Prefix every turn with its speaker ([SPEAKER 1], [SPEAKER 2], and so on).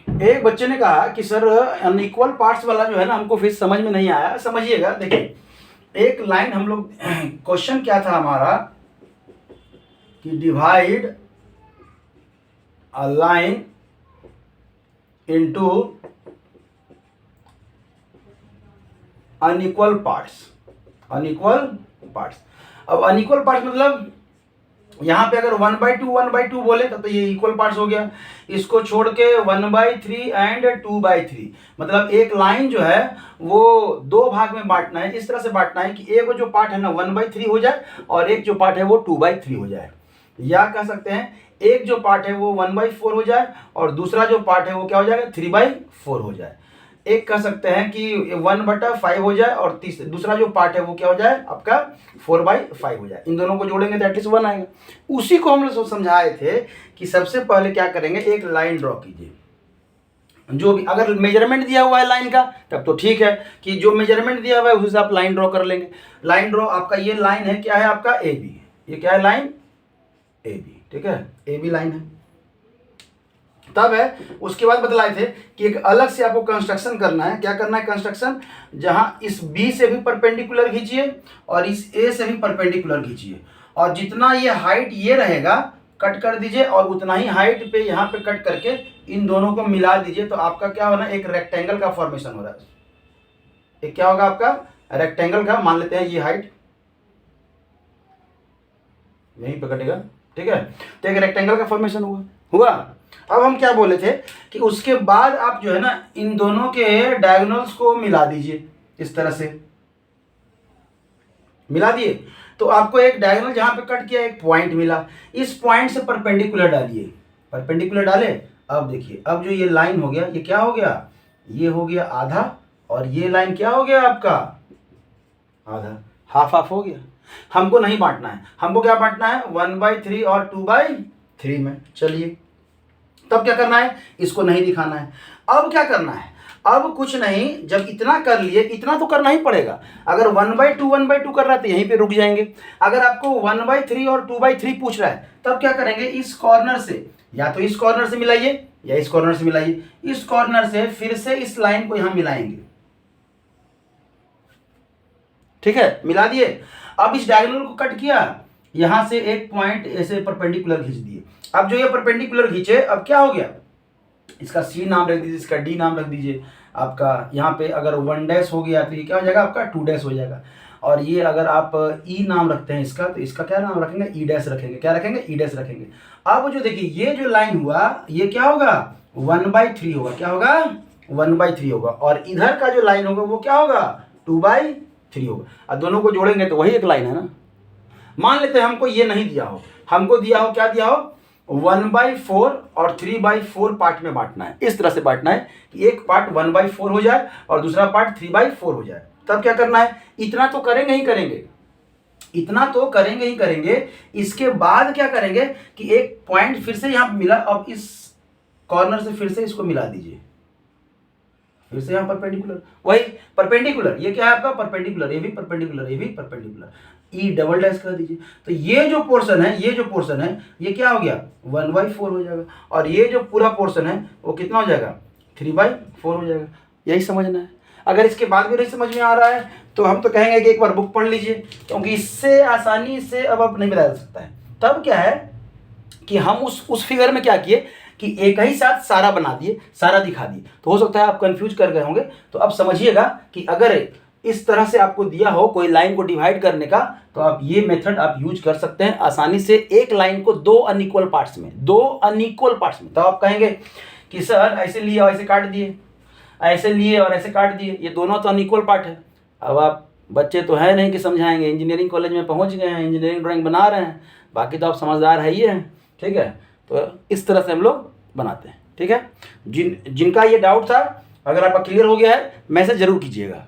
[SPEAKER 1] एक बच्चे ने कहा कि सर अनइक्वल पार्ट्स वाला जो है ना हमको फिर समझ में नहीं आया। समझिएगा, देखिए एक लाइन हम लोग क्वेश्चन क्या था हमारा कि divide a line into unequal parts. Unequal parts, अब अनइक्वल पार्ट्स मतलब यहाँ पे अगर 1/2 बोले तब तो ये इक्वल पार्ट्स हो गया। इसको छोड़ के 1/3 एंड 2/3, मतलब एक लाइन जो है वो दो भाग में बांटना है। इस तरह से बांटना है कि एक जो पार्ट है ना 1/3 हो जाए और एक जो पार्ट है वो 2/3 हो जाए। या कह सकते हैं एक जो पार्ट है वो 1/4 हो जाए और दूसरा जो पार्ट है वो क्या हो जाएगा 3/4 हो जाए। एक कह सकते हैं कि 1/5 हो जाए और दूसरा जो पार्ट है वो क्या हो जाए आपका 4/5 हो जाए। इन दोनों को जोड़ेंगे तो एटलीस्ट 1 आएगा। उसी को हम लोग समझाए थे कि सबसे पहले क्या करेंगे, एक लाइन ड्रॉ कीजिए। जो भी अगर मेजरमेंट दिया हुआ है लाइन का तब तो ठीक है कि जो मेजरमेंट दिया हुआ है उसी से आप लाइन ड्रॉ कर लेंगे। लाइन ड्रॉ आपका ये लाइन है, क्या है आपका ए बी। ये क्या है लाइन ए बी, ठीक है, ए बी लाइन है। तब है उसके बाद बतलाए थे कि एक अलग से आपको कंस्ट्रक्शन करना है। क्या करना है कंस्ट्रक्शन, जहां इस बी से भी परपेंडिकुलर खींचिए और इस ए से भी परपेंडिकुलर खींचिए और जितना ये हाइट ये रहेगा कट कर दीजिए और उतना ही हाइट पे यहाँ पे कट करके इन दोनों को मिला दीजिए। तो आपका क्या होना, एक रेक्टेंगल का फॉर्मेशन हो रहा है। एक क्या होगा आपका रेक्टेंगल का, मान लेते हैं ये हाइट यहीं पे कटेगा, ठीक है, तो एक रेक्टेंगल का फॉर्मेशन हुआ। अब हम क्या बोले थे कि उसके बाद आप जो है ना इन दोनों के डायगोनल्स को मिला दीजिए। इस तरह से मिला दिए तो आपको एक डायगोनल जहां पे कट किया एक पॉइंट मिला। इस पॉइंट से परपेंडिकुलर डालिए, परपेंडिकुलर डाले। अब देखिए अब जो ये लाइन हो गया ये क्या हो गया, ये हो गया आधा और ये लाइन क्या हो गया आपका आधा, हाफ हाफ हो गया। हमको नहीं बांटना है, हमको क्या बांटना है 1/3 और 2/3 में। चलिए तब क्या करना है, इसको नहीं दिखाना है। अब क्या करना है, अब कुछ नहीं, जब इतना कर लिए इतना तो करना ही पड़ेगा। अगर 1/2 कर रहा है तो यहीं पे रुक जाएंगे। अगर आपको 1/3 और 2/3 पूछ रहा है तब क्या करेंगे, इस कॉर्नर से या तो इस कॉर्नर से मिलाइए या इस कॉर्नर से मिलाइए। इस कॉर्नर से फिर से इस लाइन को यहां मिलाएंगे, ठीक है, मिला दिए। अब इस डायगोनल को कट किया, यहां से एक पॉइंट ऐसे परपेंडिकुलर खींच दिए। अब जो ये परपेंडिकुलर खींचे अब क्या हो गया, इसका सी नाम रख दीजिए, इसका डी नाम रख दीजिए। आपका यहाँ पे अगर 1 हो गया तो ये क्या हो जाएगा आपका 2 हो जाएगा। और ये अगर आप ई नाम रखते हैं इसका तो इसका क्या नाम रखेंगे ई डैश रखेंगे। क्या रखेंगे ई डैश रखेंगे। अब जो देखिए ये जो लाइन हुआ ये क्या होगा 1/3 होगा। क्या होगा 1/3 होगा और इधर का जो लाइन होगा वो क्या होगा 2/3 होगा। और दोनों को जोड़ेंगे तो वही एक लाइन है ना। मान लेते हैं हमको ये नहीं दिया हो, हमको दिया हो क्या दिया हो 1/4 और 3/4 पार्ट में बांटना है। इस तरह से बांटना है कि एक पार्ट 1/4 हो जाए और दूसरा पार्ट 3/4 हो जाए। तब क्या करना है, इतना तो करेंगे ही करेंगे, इतना तो करेंगे ही करेंगे। इसके बाद क्या करेंगे कि एक पॉइंट फिर से यहां मिला, अब इस कॉर्नर से फिर से इसको मिला दीजिए, फिर से यहां परपेंडिकुलर, वही परपेंडिकुलर। ये क्या है आपका परपेंडिकुलर, ये भी परपेंडिकुलर, ये भी परपेंडिकुलर, ई डबल डैश कर दीजिए। तो ये जो पोर्शन है ये जो पोर्शन है ये क्या हो गया 1/4 हो जाएगा और ये जो पूरा पोर्शन है वो कितना हो जाएगा 3/4 हो जाएगा। यही समझना है। अगर इसके बाद भी नहीं समझ में आ रहा है तो हम तो कहेंगे कि एक बार बुक पढ़ लीजिए, क्योंकि इससे आसानी से अब आप नहीं बताया जा सकता है। तब क्या है कि हम उस फिगर में क्या किए कि एक ही साथ सारा बना दिए, सारा दिखा दिए। तो हो सकता है आप कंफ्यूज कर गए होंगे। तो अब समझिएगा कि अगर इस तरह से आपको दिया हो कोई लाइन को डिवाइड करने का तो आप ये मेथड आप यूज कर सकते हैं आसानी से। एक लाइन को दो अनइक्वल पार्ट्स में, दो अनइक्वल पार्ट्स में। तो आप कहेंगे कि सर ऐसे लिए और ऐसे काट दिए, ऐसे लिए और ऐसे काट दिए, ये दोनों तो अनइक्वल पार्ट है। अब आप बच्चे तो है नहीं कि समझाएंगे, इंजीनियरिंग कॉलेज में पहुंच गए हैं, इंजीनियरिंग ड्राइंग बना रहे हैं, बाकी तो आप समझदार है ही हैं, ठीक है। तो इस तरह से हम लोग बनाते हैं, ठीक है। जिनका ये डाउट था अगर आपका क्लियर हो गया है मैसेज जरूर कीजिएगा।